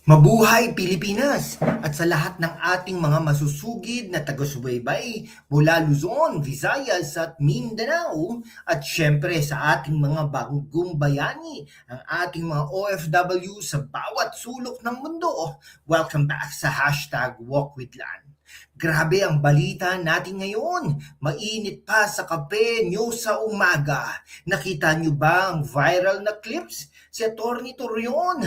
Mabuhay Pilipinas at sa lahat ng ating mga masusugid na taga-subaybay mula Luzon, Visayas at Mindanao at syempre sa ating mga bagong bayani, ang ating mga OFW sa bawat sulok ng mundo. Welcome back sa hashtag Walk with Lan. Grabe ang balita natin ngayon. Mainit pa sa kape nyo sa umaga. Nakita nyo ba ang viral na clips? Si Atty. Torion,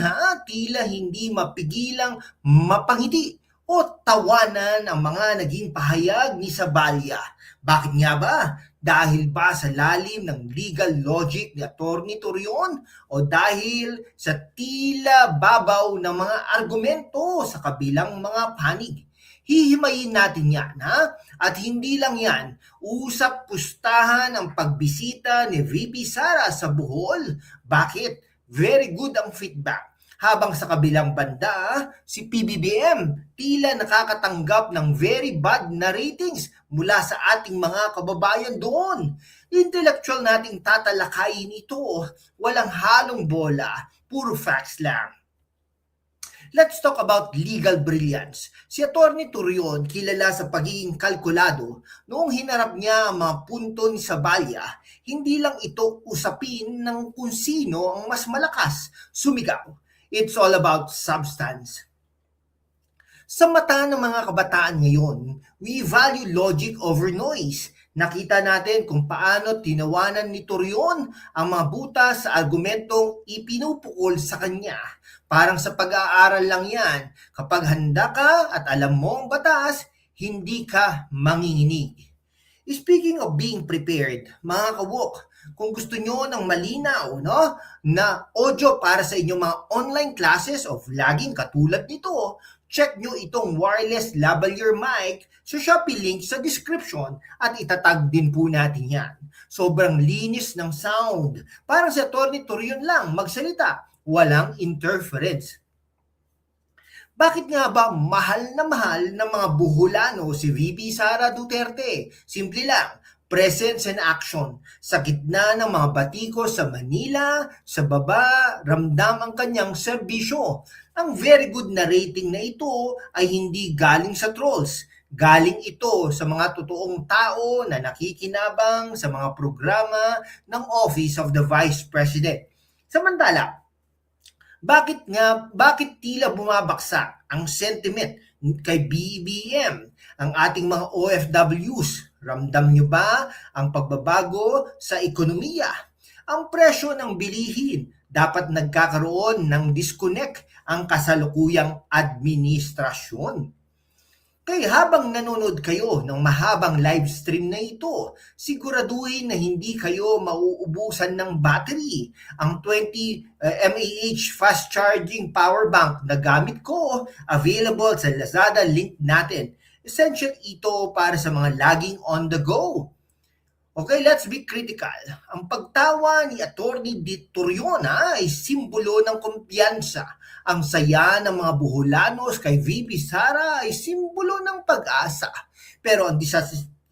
tila hindi mapigilang mapangiti o tawanan ang mga naging pahayag ni Sabalya. Bakit nga ba? Dahil ba sa lalim ng legal logic ni Atty. Torion o dahil sa tila babaw ng mga argumento sa kabilang mga panig? Hihimayin natin yan, At hindi lang yan, usap-pustahan ang pagbisita ni VP Sara sa Bohol. Bakit? Very good ang feedback. Habang sa kabilang banda, si PBBM tila nakakatanggap ng very bad na ratings mula sa ating mga kababayan doon. Intellectual nating tatalakayin ito, walang halong bola, puro facts lang. Let's talk about legal brilliance. Si Atty. Torion, kilala sa pagiging kalkulado, noong hinarap niya ang mga punto ni Sabalya, hindi lang ito usapin ng kung sino ang mas malakas sumigaw. It's all about substance. Sa mata ng mga kabataan ngayon, we value logic over noise. Nakita natin kung paano tinawanan ni Torion ang mga butas sa argumentong ipinupukol sa kanya. Parang sa pag-aaral lang yan, kapag handa ka at alam mo ang batas, hindi ka manginginig. Speaking of being prepared, mga kawok, kung gusto nyo ng malinaw na audio para sa inyong mga online classes of vlogging katulad nito, check nyo itong wireless lavalier mic sa Shopee link sa description at itatag din po natin yan. Sobrang linis ng sound. Parang si Atty. Torion lang magsalita, walang interference. Bakit nga ba mahal ng mga Buholano si VP Sara Duterte? Simple lang, presence and action. Sa gitna ng mga batiko sa Manila, sa baba, ramdam ang kanyang serbisyo. Ang very good na rating na ito ay hindi galing sa trolls. Galing ito sa mga totoong tao na nakikinabang sa mga programa ng Office of the Vice President. Samantala, bakit tila bumabaksak ang sentiment kay BBM, ang ating mga OFWs? Ramdam nyo ba ang pagbabago sa ekonomiya? Ang presyo ng bilihin, dapat nagkakaroon ng disconnect ang kasalukuyang administrasyon. Kaya habang nanonood kayo ng mahabang live stream na ito, siguraduhin na hindi kayo mauubusan ng battery. Ang 20 mAh fast charging power bank na gamit ko, available sa Lazada link natin. Essential ito para sa mga laging on the go. Okay, let's be critical. Ang pagtawa ni Atty. Torion ay simbolo ng kumpiyansa. Ang saya ng mga Buholanos kay VP Sara ay simbolo ng pag-asa. Pero ang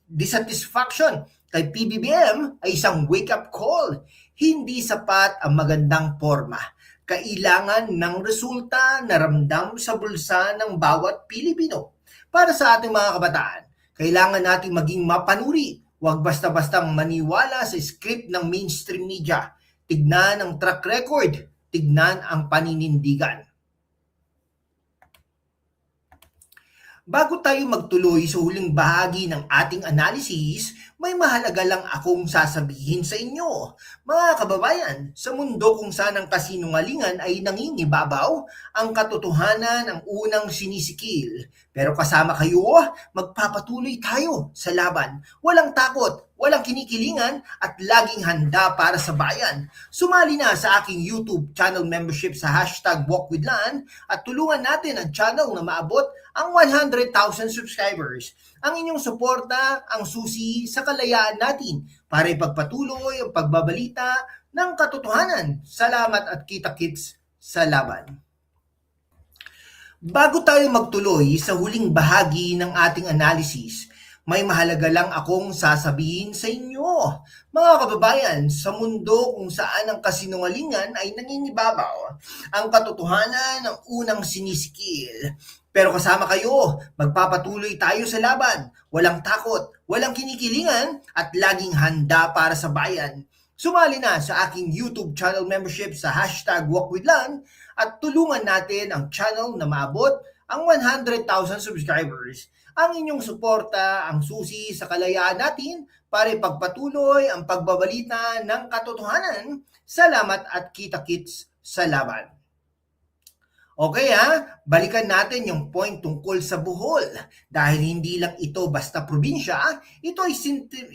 dissatisfaction kay PBBM ay isang wake-up call. Hindi sapat ang magandang forma. Kailangan ng resulta na ramdam sa bulsa ng bawat Pilipino. Para sa ating mga kabataan, kailangan nating maging mapanuri. Huwag basta-bastang maniwala sa script ng mainstream media. Tignan ang track record, tignan ang paninindigan. Bago tayo magtuloy sa huling bahagi ng ating analysis, may mahalaga lang akong sasabihin sa inyo. Mga kababayan, sa mundo kung saan ang kasinungalingan ay nangingibabaw, ang katotohanan ang unang sinisikil. Pero kasama kayo, magpapatuloy tayo sa laban. Walang takot, walang kinikilingan at laging handa para sa bayan. Sumali na sa aking YouTube channel membership sa hashtag WalkWithLan at tulungan natin ang channel na maabot ang 100,000 subscribers. Ang inyong suporta ang susi sa kalayaan natin para ipagpatuloy ang pagbabalita ng katotohanan. Salamat at kita-kits sa laban. Bago tayo magtuloy sa huling bahagi ng ating analysis, May mahalaga lang akong sasabihin sa inyo. Mga kababayan, sa mundo kung saan ang kasinungalingan ay nangingibabaw, ang katotohanan ang unang sinisikil. Pero kasama kayo, magpapatuloy tayo sa laban. Walang takot, walang kinikilingan, at laging handa para sa bayan. Sumali na sa aking YouTube channel membership sa #WalkWithLan at tulungan natin ang channel na maabot ang 100,000 subscribers. Ang inyong suporta ang susi sa kalayaan natin para ipagpatuloy ang pagbabalita ng katotohanan. Salamat at kita-kits sa laban. Okay balikan natin yung point tungkol sa Bohol. Dahil hindi lang ito basta probinsya, ito ay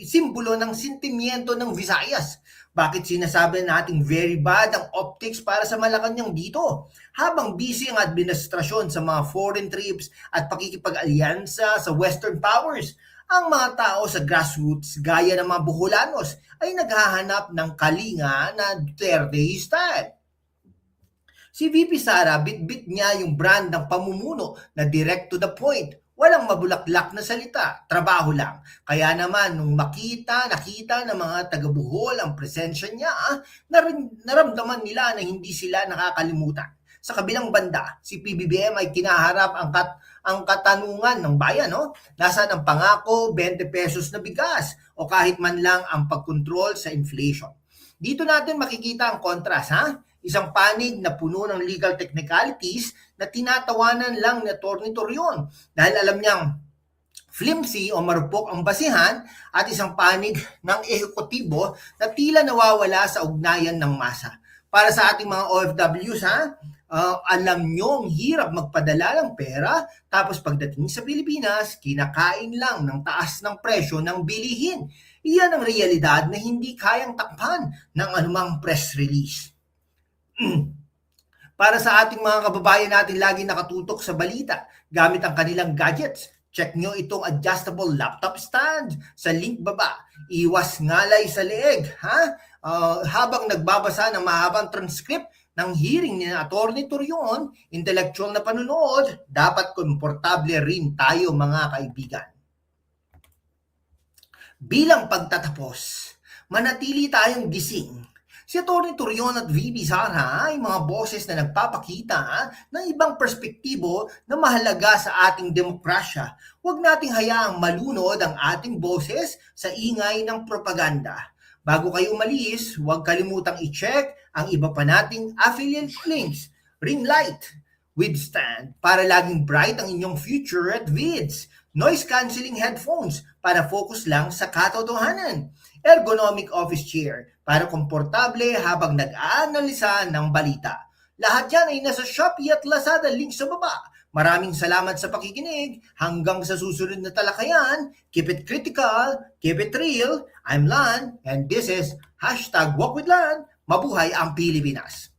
simbolo ng sentimiento ng Visayas. Bakit sinasabi nating very bad ang optics para sa Malacanang dito? Habang busy ang administrasyon sa mga foreign trips at pakikipag-alyansa sa Western powers, ang mga tao sa grassroots gaya ng mga Boholanos ay naghahanap ng kalinga na Duterte style. Si VP Sara, bit-bit niya yung brand ng pamumuno na direct to the point. Walang mabulaklak na salita, trabaho lang. Kaya naman, nung nakita ng mga taga-Bohol ang presensya niya, naramdaman nila na hindi sila nakakalimutan. Sa kabilang banda, si PBBM ay kinaharap ang katanungan ng bayan. Nasaan ang pangako 20 pesos na bigas o kahit man lang ang pagkontrol sa inflation. Dito natin makikita ang kontrast, Isang panig na puno ng legal technicalities na tinatawanan lang ni Atty. Torion dahil alam niyang flimsy o marupok ang basihan at isang panig ng ehekutibo na tila nawawala sa ugnayan ng masa. Para sa ating mga OFWs, alam nyo ang hirap magpadala ng pera tapos pagdating sa Pilipinas, kinakain lang ng taas ng presyo ng bilihin. Iyan ang realidad na hindi kayang takpan ng anumang press release. Para sa ating mga kababayan natin lagi nakatutok sa balita gamit ang kanilang gadgets, check nyo itong adjustable laptop stand sa link baba. Iwas ngalay sa leeg, habang nagbabasa ng mahabang transcript ng hearing ni Atty. Torion, intellectual na panunood, dapat komportable rin tayo mga kaibigan. Bilang pagtatapos, manatili tayong gising. Si Atty. Torion at VP Sara ay mga boses na nagpapakita ng ibang perspektibo na mahalaga sa ating demokrasya. Huwag nating hayaang malunod ang ating boses sa ingay ng propaganda. Bago kayo umalis, huwag kalimutang i-check ang iba pa nating affiliate links. Ring light with stand para laging bright ang inyong future at vids. Noise cancelling headphones para focus lang sa katotohanan. Ergonomic office chair para komportable habang nag-aanalisa ng balita. Lahat yan ay nasa Shopee at Lazada, link sa baba. Maraming salamat sa pakikinig. Hanggang sa susunod na talakayan, keep it critical, keep it real. I'm Lan, and this is #WalkWithLan. Mabuhay ang Pilipinas!